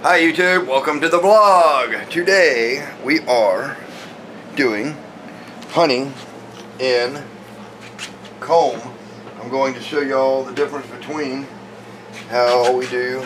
Hi YouTube, welcome to the vlog. Today we are doing honey in comb. I'm going to show y'all the difference between how we do.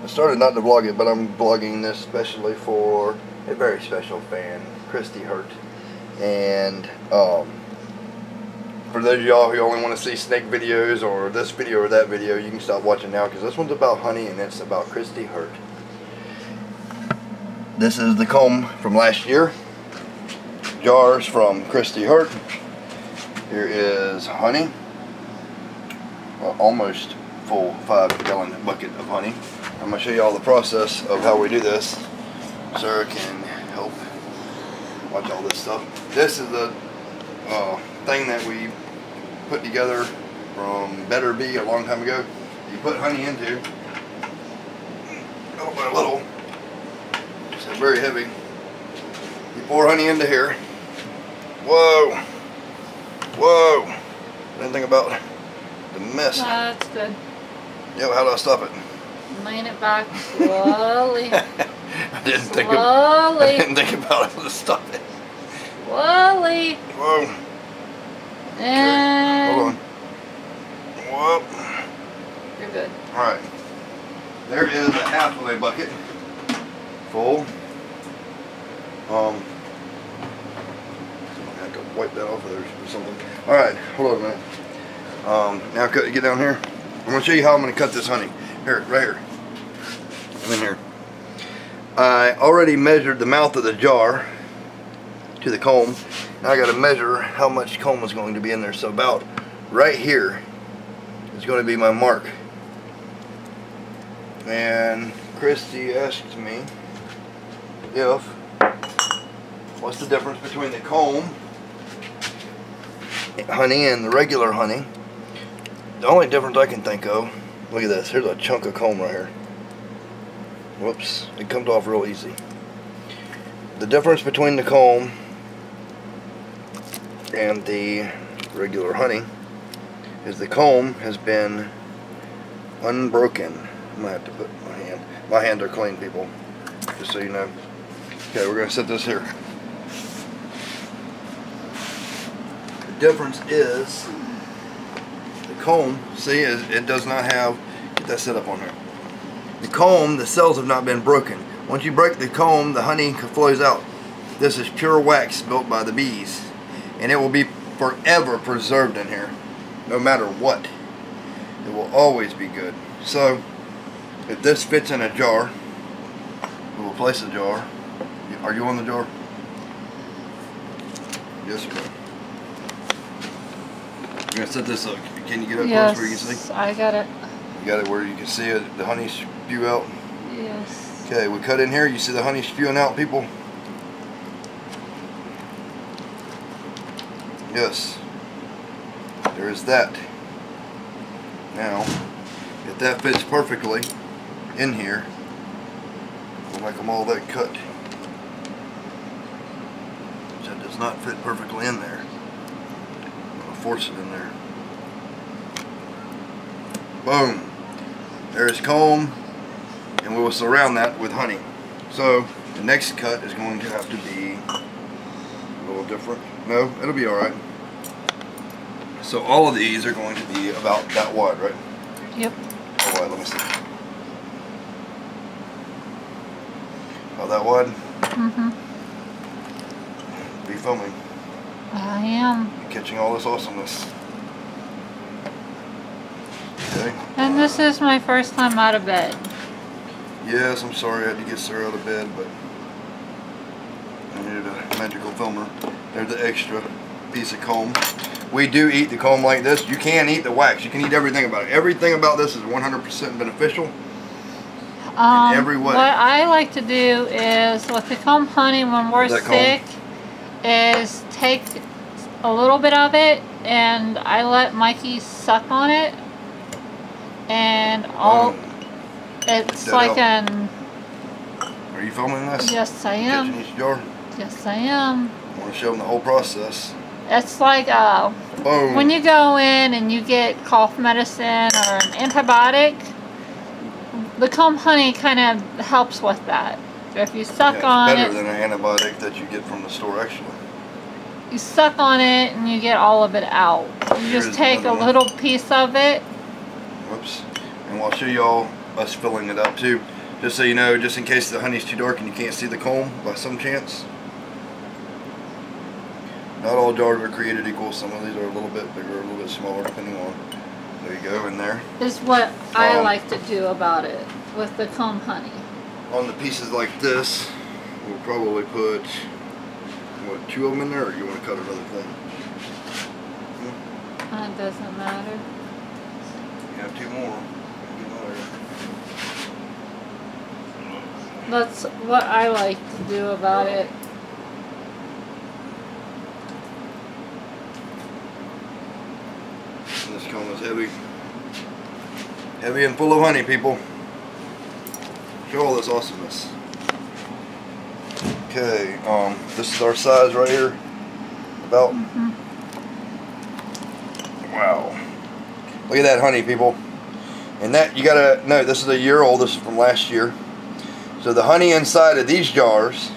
I started not to vlog it, but I'm vlogging this especially for a very special fan, Christy Hurt. And for those of y'all who only want to see snake videos or this video or that video, you can stop watching now because this one's about honey and it's about Christy Hurt. This is the comb from last year. Jars from Christy Hurt. Here is honey. Well, almost full 5-gallon bucket of honey. I'm going to show you all the process of how we do this. Sarah can help watch all this stuff. This is the thing that we put together from Better Bee a long time ago. You put honey into little by little. It's very heavy. You pour honey into here. Whoa! Whoa! Didn't think about the mess. That's good. Yeah, how do I stop it? Lean it back slowly. I didn't think about how to stop it. Slowly. Whoa. And okay. Hold on. Whoop. You're good. Alright. There is a half of a bucket full. I have to wipe that off of there or something. Alright, hold on a minute. Now get down here. I'm going to show you how I'm going to cut this honey. Here, right here. I'm in here. I already measured the mouth of the jar to the comb. Now I got to measure how much comb is going to be in there. So about right here is going to be my mark. And Christy asked me if what's the difference between the comb honey and the regular honey. The only difference I can think of, look at this, here's a chunk of comb right here. Whoops, it comes off real easy. The difference between the comb and the regular honey is the comb has been unbroken. I'm gonna have to put my hands are clean, people, just so you know. Okay, we're gonna set this here. The difference is the comb, see, it does not have, get that set up on here. The comb, the cells have not been broken. Once you break the comb, the honey flows out. This is pure wax built by the bees. And it will be forever preserved in here, no matter what. It will always be good. So, if this fits in a jar, we will place a jar. Are you on the jar? Yes, sir. You're going to set this up. Can you get up close where you can see? Yes, I got it. You got it where you can see it, the honey spew out? Yes. Okay, we cut in here. You see the honey spewing out, people? Yes, there is that. Now, if that fits perfectly in here, we'll make them all that cut. That does not fit perfectly in there. I'm going to force it in there. Boom. There's comb, and we will surround that with honey. So, the next cut is going to have to be a little different. No, it'll be alright. So all of these are going to be about that wide, right? Yep. How wide? Let me see. About that wide? Mm-hmm. Be filming. I am. Catching all this awesomeness. Okay. And this is my first time out of bed. Yes, I'm sorry I had to get Sarah out of bed, but I needed a magical filmer. There's the extra piece of comb. We do eat the comb like this. You can eat the wax. You can eat everything about it. Everything about this is 100% beneficial in every way. What I like to do is with the comb honey when we're sick is take a little bit of it and I let Mikey suck on it and it's like an... Are you filming this? Yes, I am. Catching each jar? Yes, I am. I want to show them the whole process. It's like when you go in and you get cough medicine or an antibiotic, the comb honey kind of helps with that. If you suck on it's it, better than an antibiotic that you get from the store actually. You suck on it and you get all of it out. You just take a little piece of it. Whoops. And I'll show y'all us filling it up too. Just so you know, just in case the honey's too dark and you can't see the comb by some chance. Not all jars are created equal. Some of these are a little bit bigger, a little bit smaller, depending on. There you go, in there. Is what I like to do about it with the comb honey. On the pieces like this, we'll probably put, what, 2 of them in there, or you want to cut another thing? It doesn't matter. You have 2 more. That's what I like to do about it. And this comb is heavy. Heavy and full of honey, people. Show all this awesomeness. Okay, this is our size right here. About. Wow. Look at that honey, people. And that, you gotta know, this is a year old. This is from last year. So the honey inside of these jars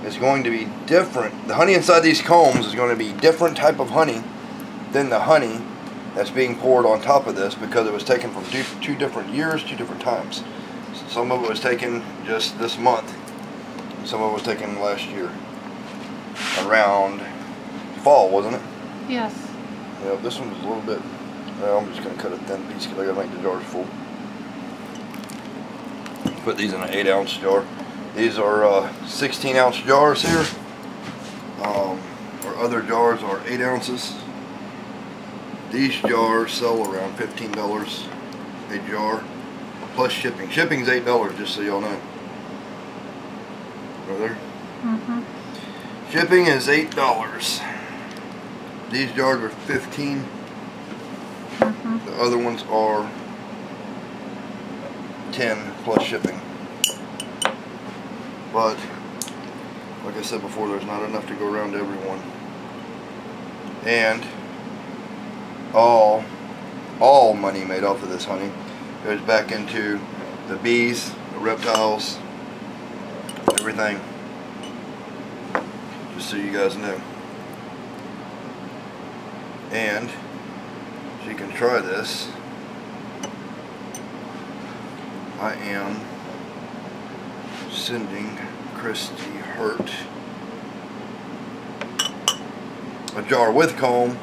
is going to be different. The honey inside these combs is going to be different type of honey than the honey that's being poured on top of this, because it was taken from 2 different years, 2 different times. So some of it was taken just this month. And some of it was taken last year. Around fall, wasn't it? Yes. Yeah, this one's a little bit, well, I'm just going to cut a thin piece because I got to make the jars full. Put these in an 8-ounce jar. These are 16-ounce jars here. Our other jars are 8 ounces. These jars sell around $15 a jar, plus shipping. Shipping's $8, just so y'all know. Right there. Shipping is $8. These jars are $15. The other ones are $10 plus shipping. But like I said before, there's not enough to go around to everyone. And all money made off of this honey goes back into the bees, the reptiles, everything. Just so you guys know. And so you can try this. I am sending Christy Hurt a jar with comb,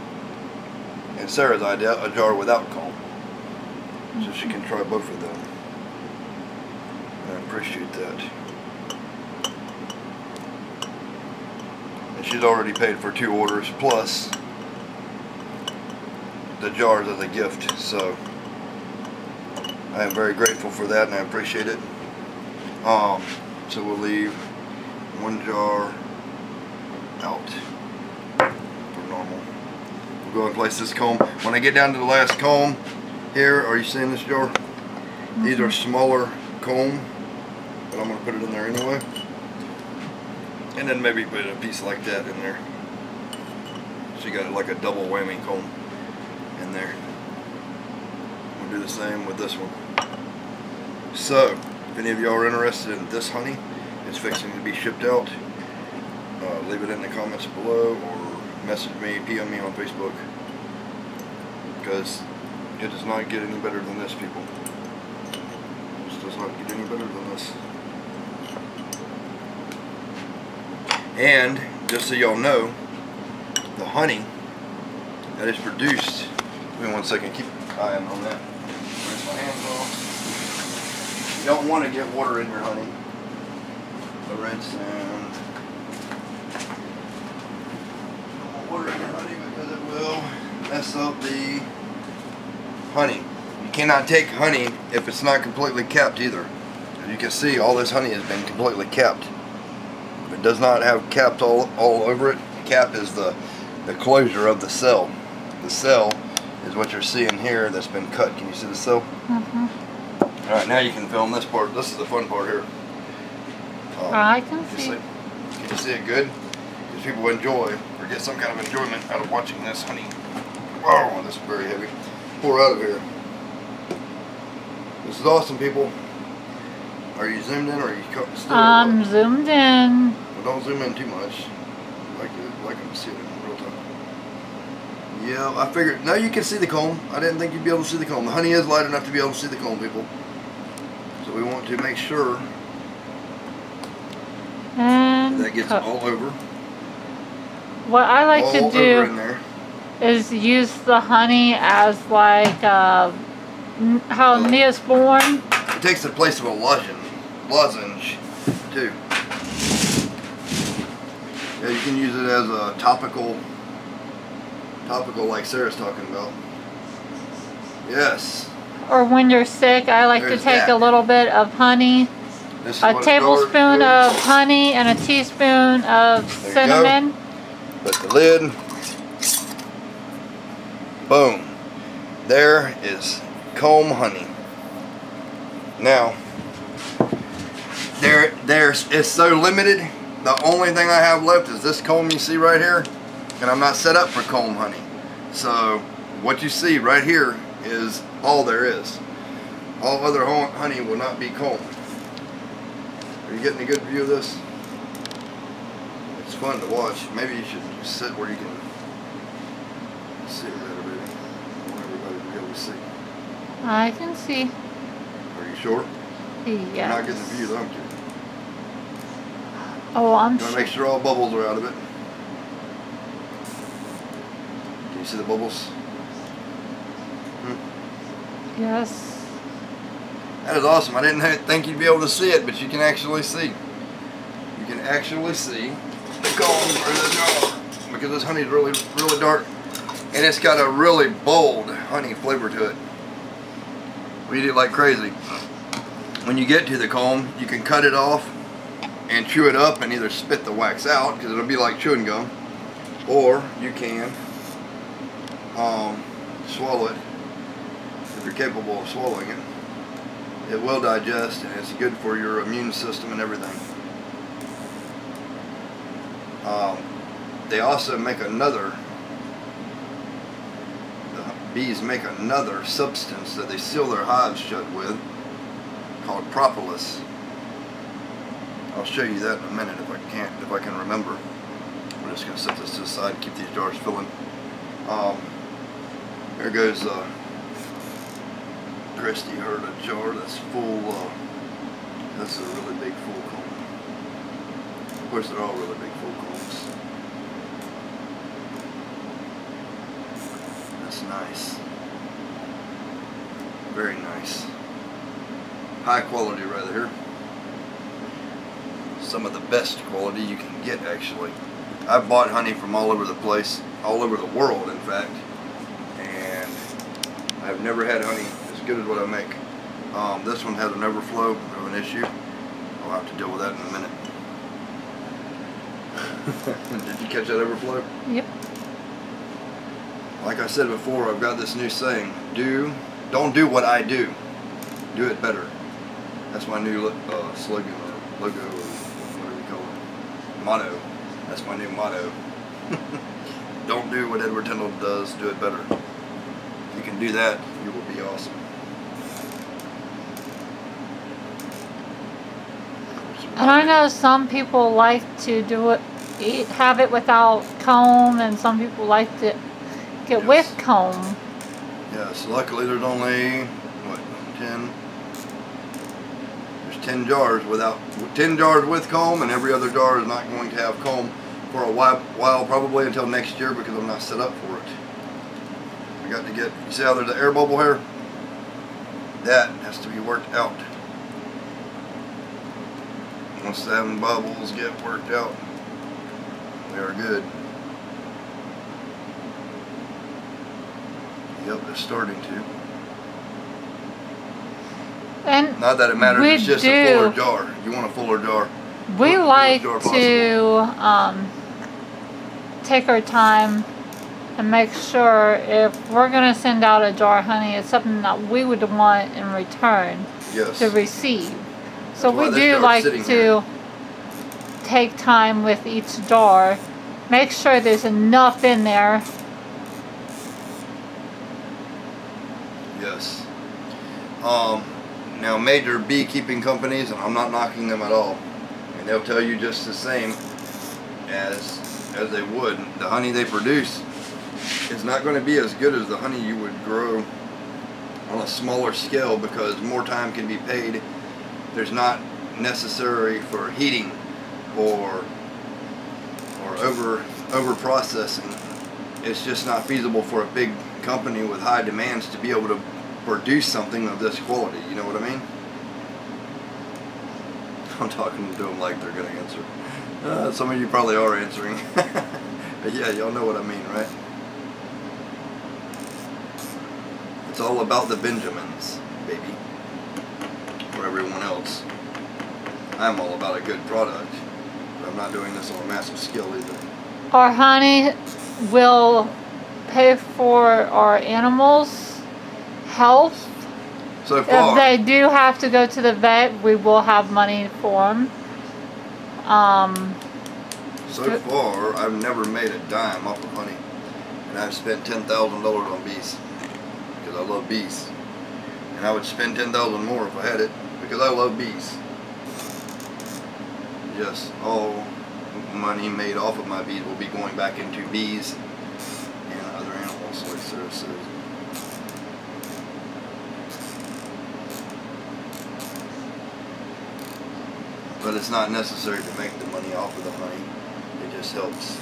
and Sarah's idea, a jar without comb, so she can try both of them. And I appreciate that. And she's already paid for 2 orders plus the jars as a gift, so I am very grateful for that, and I appreciate it. So we'll leave 1 jar out for normal. We'll go and place this comb. When I get down to the last comb here, are you seeing this jar? These are smaller comb, but I'm going to put it in there anyway. And then maybe put a piece like that in there. So you got like a double whammy comb in there. We'll do the same with this one. So, if any of y'all are interested in this honey, it's fixing to be shipped out. Leave it in the comments below, or message me, PM me on Facebook, because it does not get any better than this, people. It just does not get any better than this. And just so y'all know, the honey that is produced, give me 1 second, keep an eye on that. Rinse my hands off. You don't want to get water in your honey. So rinse and don't want water in your honey because it will mess up the honey. You cannot take honey if it's not completely capped either. As you can see, all this honey has been completely capped. If it does not have caps all over it, cap is the closure of the cell. The cell is what you're seeing here that's been cut. Can you see the cell? Alright, now you can film this part. This is the fun part here. I can see. Can you see it good? Because people enjoy, or get some kind of enjoyment out of watching this honey. Wow, this is very heavy. Pour out of here. This This is awesome, people. Are you zoomed in or are you still? I'm zoomed in. Well, don't zoom in too much. Like them to see it in real time. Yeah, I figured. No, you can see the comb. I didn't think you'd be able to see the comb. The honey is light enough to be able to see the comb, people. So we want to make sure and that gets all over. What I like all to do in there. is use the honey as like how Neosporin. It takes the place of a lozenge too. Yeah, you can use it as a topical like Sarah's talking about. Yes. Or when you're sick, I like to take a little bit of honey, a tablespoon of honey and a teaspoon of cinnamon. Put the lid. Boom. There is comb honey. Now, it's so limited. The only thing I have left is this comb you see right here, and I'm not set up for comb honey. So what you see right here is all there is. All other honey will not be combed. Are you getting a good view of this? It's fun to watch. Maybe you should just sit where you can see it better, baby. I want everybody to be able to see. I can see. Are you sure? Yes. You're not getting the view, though, aren't you? Oh, I'm sure. You want to make sure all bubbles are out of it. Can you see the bubbles? Yes. That is awesome. I didn't think you'd be able to see it, but you can actually see. You can actually see the comb or the jar, because this honey is really, really dark, and it's got a really bold honey flavor to it. We eat it like crazy. When you get to the comb, you can cut it off and chew it up and either spit the wax out, because it'll be like chewing gum, or you can swallow it if you're capable of swallowing it. It will digest, and it's good for your immune system and everything. They also make another, the bees make another substance that they seal their hives shut with, called propolis. I'll show you that in a minute if I can remember. We're just going to set this to the side and keep these jars filling. There goes Christy heard a jar that's full. That's a really big full comb. Of course, they're all really big full combs. That's nice. Very nice. High quality right here. Some of the best quality you can get, actually. I've bought honey from all over the place, all over the world, in fact, and I've never had honey as good as what I make. This one had an overflow of an issue. I'll have to deal with that in a minute. Did you catch that overflow? Yep. Like I said before, I've got this new saying: don't do what I do. Do it better. That's my new slogan or logo or whatever you call it. Motto. That's my new motto. Don't do what Edward Tyndall does, do it better. If you can do that, you will be awesome. And I know some people like to do it, have it without comb, and some people like to get with comb. Yes, luckily there's only, what, 10? There's 10 jars without, 10 jars with comb, and every other jar is not going to have comb for a while, probably until next year, because I'm not set up for it. I got to get, you see how there's an air bubble here? That has to be worked out. Once them bubbles get worked out, we are good. Yep, it's starting to. And not that it matters, it's just a fuller jar. You want a fuller jar. We like to take our time and make sure if we're going to send out a jar of honey, it's something that we would want in return to receive. So we do like to take time with each jar, make sure there's enough in there. Yes. Now major beekeeping companies, and I'm not knocking them at all, and they'll tell you just the same as they would. The honey they produce is not going to be as good as the honey you would grow on a smaller scale, because more time can be paid. There's not necessary for heating or over processing. It's just not feasible for a big company with high demands to be able to produce something of this quality. You know what I mean? I'm talking to them like they're going to answer. Some of you probably are answering. But yeah, y'all know what I mean, right? It's all about the Benjamins, baby. For everyone else. I'm all about a good product. But I'm not doing this on a massive scale either. Our honey will pay for our animals' health. So far, if they do have to go to the vet, we will have money for them. So far, I've never made a dime off of honey. And I've spent $10,000 on bees. Because I love bees. And I would spend $10,000 more if I had it. Because I love bees. Yes, all money made off of my bees will be going back into bees and other animals, like Sarah says. But it's not necessary to make the money off of the honey. It just helps.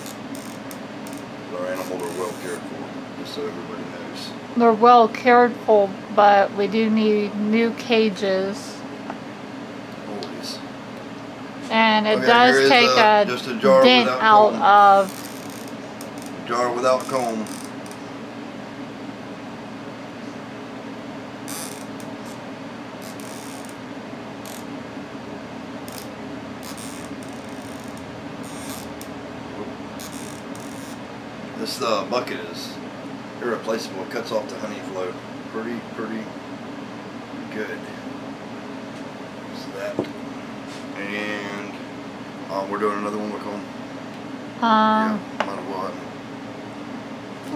Our animals are well cared for, just so everybody knows. They're well cared for, but we do need new cages. Always. And it does take just a jar dent out comb. of... Jar without comb. This bucket is irreplaceable. It cuts off the honey flow pretty good. So that, and we're doing another one with comb. Yeah, might as well.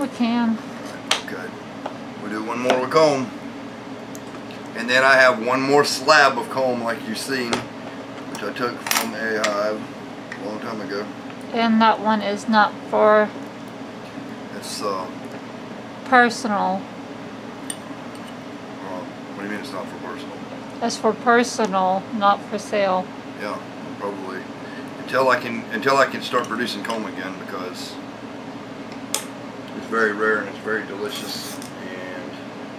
We can. Alright, good. We'll do one more with comb, and then I have one more slab of comb like you've seen, which I took from a hive a long time ago. And that one is not for... It's personal. what do you mean it's not for personal? It's for personal, not for sale. Yeah, probably until I can start producing comb again, because it's very rare and it's very delicious, and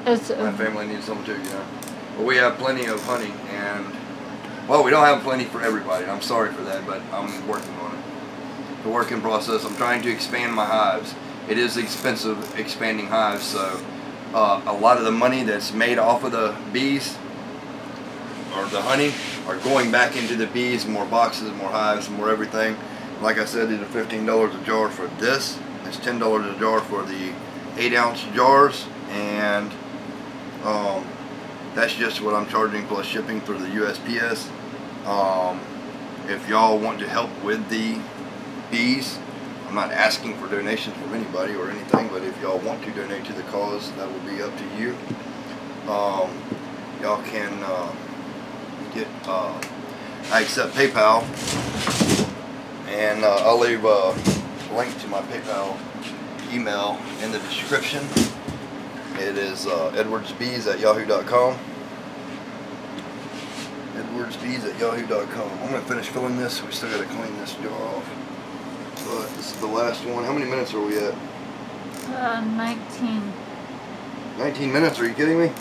my family needs some too, you know. But we have plenty of honey, and well, we don't have plenty for everybody. I'm sorry for that, but I'm working on it. It's a work in process. I'm trying to expand my hives. It is expensive expanding hives, so a lot of the money that's made off of the bees or the honey are going back into the bees, more boxes, more hives, more everything. Like I said, these are $15 a jar for this. It's $10 a jar for the 8-ounce jars, and that's just what I'm charging plus shipping through the USPS. If y'all want to help with the bees, I'm not asking for donations from anybody or anything, but if y'all want to donate to the cause, that will be up to you. Y'all can get, I accept PayPal, and I'll leave a link to my PayPal email in the description. It is edwardsbees@yahoo.com. edwardsbees@yahoo.com. I'm going to finish filling this. We still got to clean this jar off. But this is the last one. How many minutes are we at? 19. 19 minutes? Are you kidding me?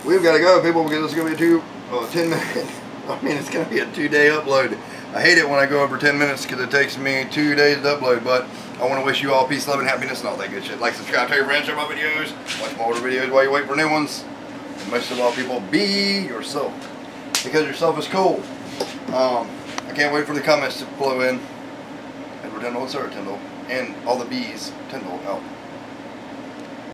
We've got to go, people, because it's going to be a 10 minute. I mean, it's going to be a 2-day upload. I hate it when I go over 10 minutes because it takes me 2 days to upload. But I want to wish you all peace, love, and happiness, and all that good shit. Like, subscribe, tell your friends, share my videos, watch my older videos while you wait for new ones. And most of all, people, be yourself, because yourself is cool. I can't wait for the comments to flow in. Edward Tyndall and Sarah Tyndall, and all the bees, Tyndall, out.